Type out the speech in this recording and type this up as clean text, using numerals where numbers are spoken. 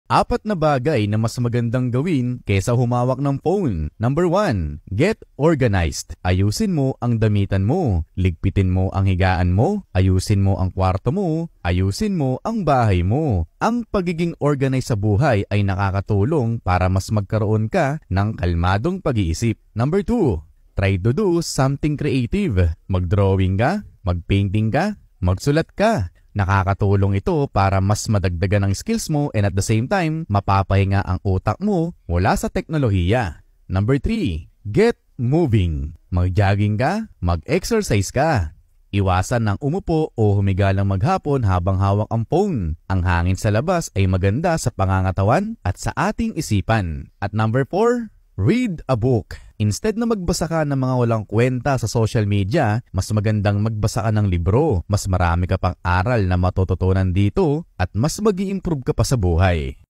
4 na bagay na mas magandang gawin kaysa humawak ng phone. Number 1, get organized. Ayusin mo ang damitan mo. Ligpitin mo ang higaan mo. Ayusin mo ang kwarto mo. Ayusin mo ang bahay mo. Ang pagiging organized sa buhay ay nakakatulong para mas magkaroon ka ng kalmadong pag-iisip. Number 2, try to do something creative. Mag-drawing ka, mag-painting ka, magsulat ka. Nakakatulong ito para mas madagdagan ang skills mo and at the same time, mapapahinga ang utak mo mula sa teknolohiya. Number 3, get moving. Mag-jogging ka, mag-exercise ka. Iwasan ng umupo o humiga lang maghapon habang hawak ang phone. Ang hangin sa labas ay maganda sa pangangatawan at sa ating isipan. At number 4, read a book. Instead na magbasa ka ng mga walang kwenta sa social media, mas magandang magbasa ka ng libro. Mas marami ka pang aral na matututunan dito at mas mag-i-improve ka pa sa buhay.